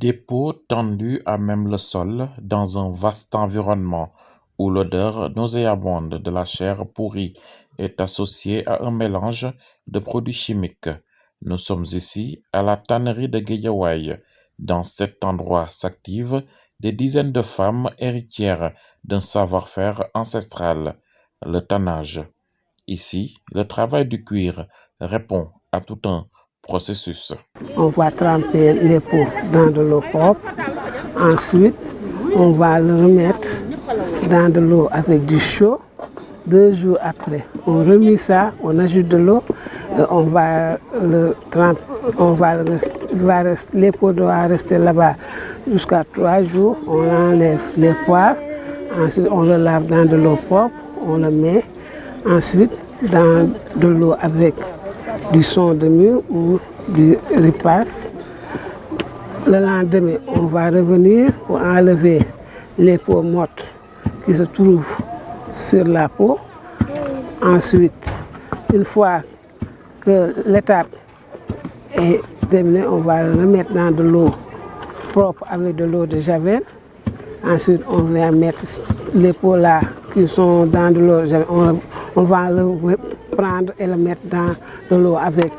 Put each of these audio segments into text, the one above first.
Des pots tendus à même le sol dans un vaste environnement où l'odeur nauséabonde de la chair pourrie est associée à un mélange de produits chimiques. Nous sommes ici à la tannerie de Guédiawaye. Dans cet endroit s'activent des dizaines de femmes héritières d'un savoir-faire ancestral, le tannage. Ici, le travail du cuir répond à tout un processus. On va tremper les pots dans de l'eau propre. Ensuite, on va le remettre dans de l'eau avec du chaud. 2 jours après, on remet ça, on ajoute de l'eau, et on va le tremper, les pots doivent rester là-bas jusqu'à 3 jours. On enlève les poils, ensuite on le lave dans de l'eau propre, on le met ensuite dans de l'eau avec du son de mûre ou du ripasse. Le lendemain, on va revenir pour enlever les peaux mortes qui se trouvent sur la peau. Ensuite, une fois que l'étape est terminée, on va le remettre dans de l'eau propre avec de l'eau de javel. Ensuite, on va mettre les peaux là qui sont dans de l'eau de javel. On va le prendre et le mettre dans de l'eau avec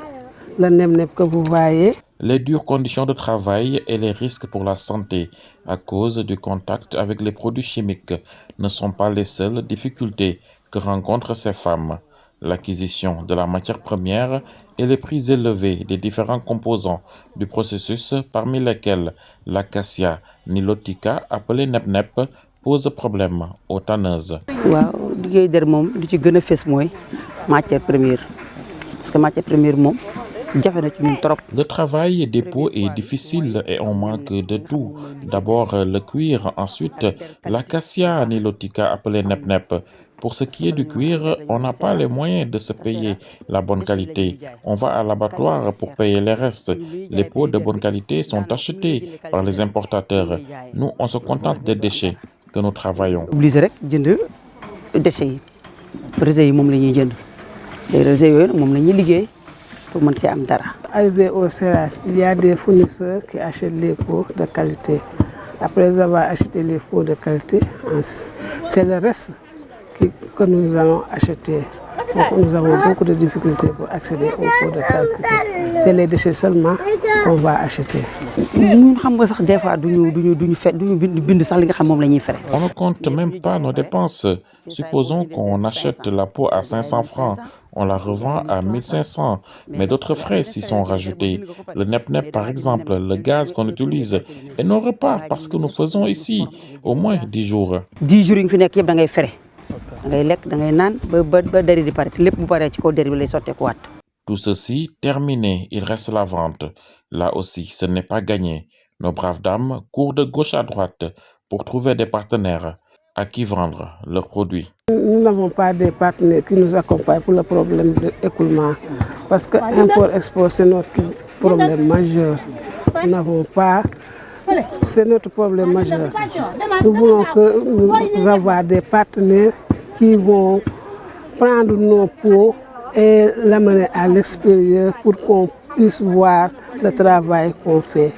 le nem-nem que vous voyez. Les dures conditions de travail et les risques pour la santé à cause du contact avec les produits chimiques ne sont pas les seules difficultés que rencontrent ces femmes. L'acquisition de la matière première et les prix élevés des différents composants du processus, parmi lesquels l'acacia nilotica, appelée nep-nep, pose problème aux tanneuses. waaw liggéey der moom lu ci gën a fës mooy matière première parce que matière première moom jafe na ci ñun trop. Le travail des peaux est difficile et on manque de tout. D'abord le cuir, ensuite l'acacia nilotica appelée nep-nep. Pour ce qui est du cuir, on n'a pas les moyens de se payer la bonne qualité. On va à l'abattoir pour payer les restes. Les peaux de bonne qualité sont achetées par les importateurs. Nous, on se contente des déchets que nous travaillons. Obligé rek jënd déchets yi résidus yi moom la ñuy jënd les résidus yooyu nag moom la ñuy liggéey pour mën ci am dara. Arrivé au serrage, il y a des fournisseurs qui achètent les peaux de qualité. Après avoir acheté les peaux de qualité, ensuite, c'est le reste que nous allons acheter. Donc nous avons beaucoup de difficultés pour accéder aux peaux de qualité. C'est les déchets seulement qu'on va acheter. ñun xam nga sax des fois duñu bind sax li nga xam moom la ñuy fere. On ne compte même pas nos dépenses. Supposons qu'on achète la peau à 500 francs, on la revend à 1500, mais d'autres frais s'y sont rajoutés. Le nep-nep par exemple, le gaz qu'on utilise, et nos repas parce que nous faisons ici au moins 10 jours. 10 jours yi nga fi nekk yëpp da ngay fere da ngay lekk da ngay naan ba dari di pare lépp bu paree ci kaw dari bi lay sotteekuwaat. Tout ceci terminé, il reste la vente. Là aussi, ce n'est pas gagné. Nos braves dames courent de gauche à droite pour trouver des partenaires à qui vendre leurs produits. Nous n'avons pas des partenaires qui nous accompagnent pour le problème de l'écoulement. Parce que l'import-export, c'est notre problème majeur. Nous n'avons pas... C'est notre problème majeur. Nous voulons avoir des partenaires qui vont prendre nos peaux et l'amener à l'extérieur pour qu'on puisse voir le travail qu'on fait.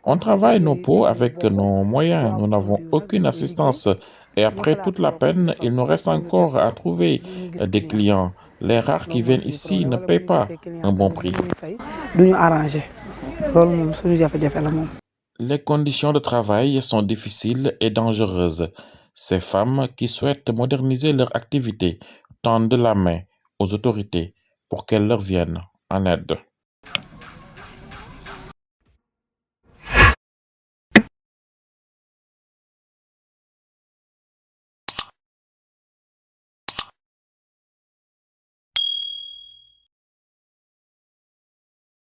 On travaille nos peaux avec nos moyens, nous n'avons aucune assistance. Et après toute la peine, il nous reste encore à trouver des clients. Les rares qui viennent ici ne paient pas un bon prix. Les conditions de travail sont difficiles et dangereuses. Ces femmes qui souhaitent moderniser leur activité tendent la main aux autorités pour qu'elles leur viennent en aide.